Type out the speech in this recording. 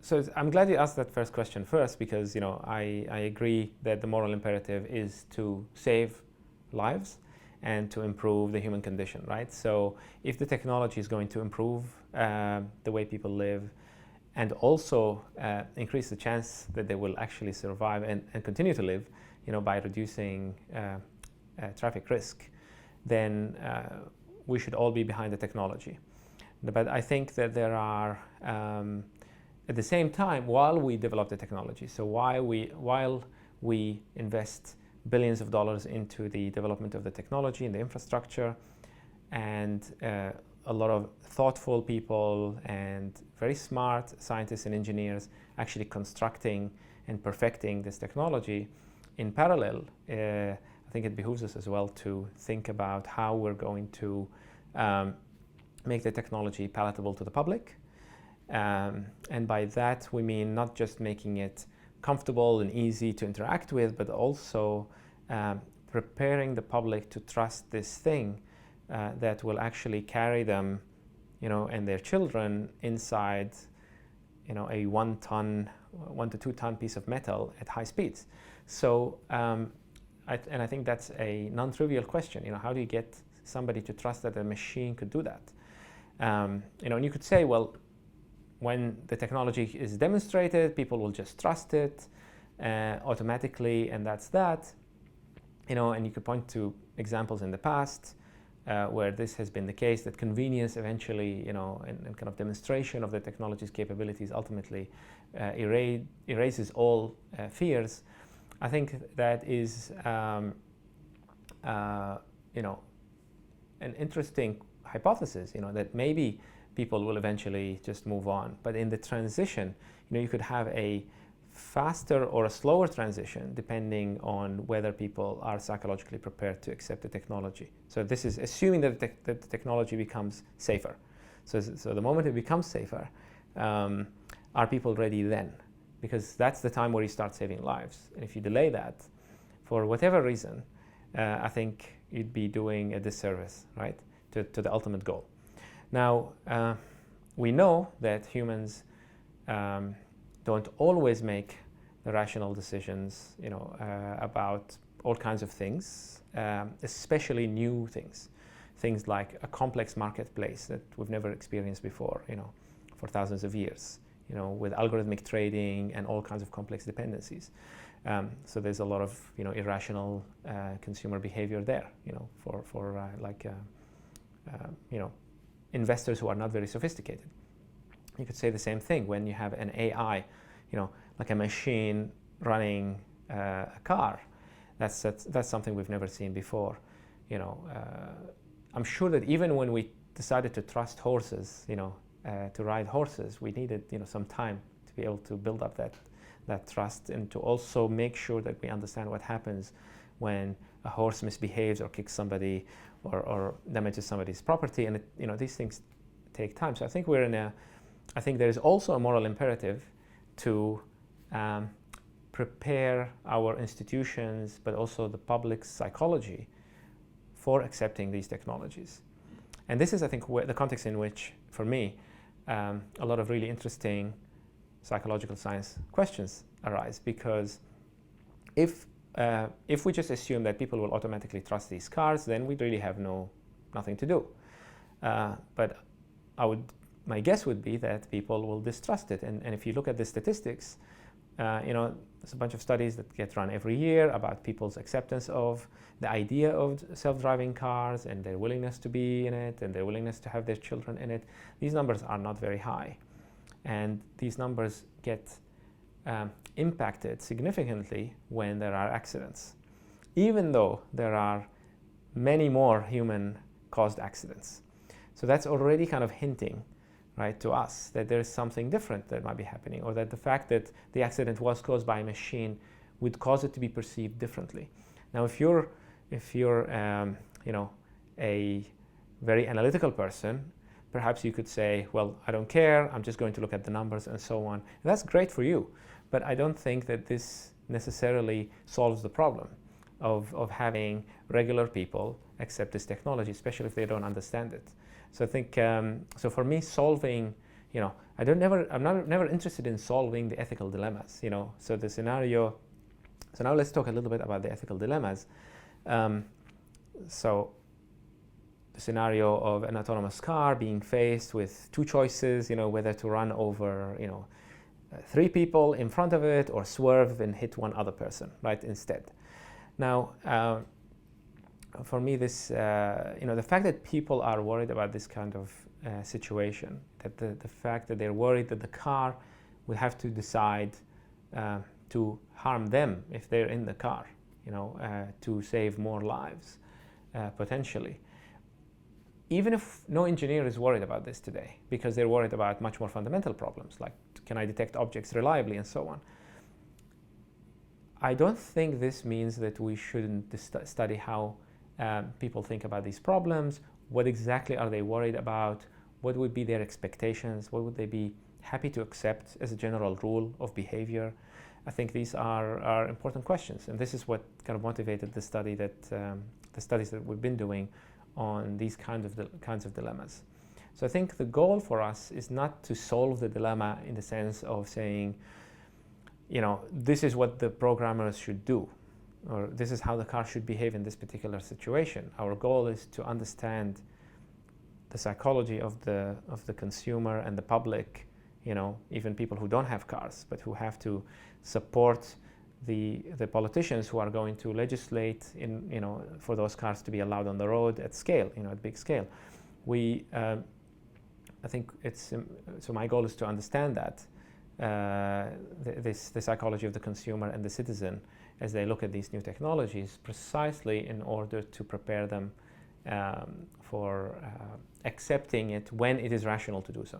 So I'm glad you asked that first question first, because I agree that the moral imperative is to save lives and to improve the human condition, right? So if the technology is going to improve the way people live and also increase the chance that they will actually survive and continue to live, by reducing traffic risk, then we should all be behind the technology. But I think that there are, at the same time, while we develop the technology, so while we invest billions of dollars into the development of the technology and the infrastructure, and a lot of thoughtful people and very smart scientists and engineers actually constructing and perfecting this technology, in parallel, I think it behooves us as well to think about how we're going to make the technology palatable to the public. And by that we mean not just making it comfortable and easy to interact with, but also preparing the public to trust this thing that will actually carry them, and their children inside, a 1 to 2 ton piece of metal at high speeds. So, I think that's a non-trivial question. How do you get somebody to trust that a machine could do that? And you could say, well, when the technology is demonstrated, people will just trust it automatically, and that's that. And you could point to examples in the past where this has been the case, that convenience eventually, and kind of demonstration of the technology's capabilities ultimately erases all fears. I think that is, an interesting hypothesis, that maybe people will eventually just move on. But in the transition, you could have a faster or a slower transition depending on whether people are psychologically prepared to accept the technology. So this is assuming that the technology becomes safer. So the moment it becomes safer, are people ready then? Because that's the time where you start saving lives. And if you delay that, for whatever reason, I think you'd be doing a disservice, right, to the ultimate goal. Now, we know that humans don't always make the rational decisions, about all kinds of things, especially new things like a complex marketplace that we've never experienced before, for thousands of years, with algorithmic trading and all kinds of complex dependencies. So there's a lot of, irrational consumer behavior there, for investors who are not very sophisticated. You could say the same thing when you have an AI, like a machine running a car. That's something we've never seen before. I'm sure that even when we decided to trust horses, to ride horses, we needed, some time to be able to build up that trust, and to also make sure that we understand what happens when a horse misbehaves or kicks somebody or damages somebody's property. And these things take time. So I think I think there is also a moral imperative to prepare our institutions, but also the public's psychology for accepting these technologies. And this is, I think, the context in which, for me, a lot of really interesting psychological science questions arise. Because if we just assume that people will automatically trust these cars, then we really have nothing to do. But my guess would be that people will distrust it. And if you look at the statistics, there's a bunch of studies that get run every year about people's acceptance of the idea of self-driving cars and their willingness to be in it and their willingness to have their children in it. These numbers are not very high. And these numbers get impacted significantly when there are accidents, even though there are many more human-caused accidents. So that's already kind of hinting, right, to us that there's something different that might be happening, or that the fact that the accident was caused by a machine would cause it to be perceived differently. Now, if you're a very analytical person, perhaps you could say, well, I don't care, I'm just going to look at the numbers and so on. And that's great for you, but I don't think that this necessarily solves the problem of having regular people accept this technology, especially if they don't understand it. So I think, so for me, solving, I'm never interested in solving the ethical dilemmas. So the scenario. So now let's talk a little bit about the ethical dilemmas. So the scenario of an autonomous car being faced with two choices, whether to run over, 3 people in front of it or swerve and hit one other person, right, instead. Now, for me, this, the fact that people are worried about this kind of situation, that the fact that they're worried that the car will have to decide to harm them if they're in the car, to save more lives, potentially. Even if no engineer is worried about this today, because they're worried about much more fundamental problems, like can I detect objects reliably and so on. I don't think this means that we shouldn't study how people think about these problems, what exactly are they worried about, what would be their expectations, what would they be happy to accept as a general rule of behavior. I think these are important questions, and this is what kind of motivated the studies that we've been doing on these kinds of dilemmas. So I think the goal for us is not to solve the dilemma in the sense of saying, this is what the programmers should do, or this is how the car should behave in this particular situation. Our goal is to understand the psychology of the consumer and the public, even people who don't have cars, but who have to support the politicians who are going to legislate for those cars to be allowed on the road at scale, at big scale. I think so my goal is to understand that the psychology of the consumer and the citizen as they look at these new technologies, precisely in order to prepare them for accepting it when it is rational to do so.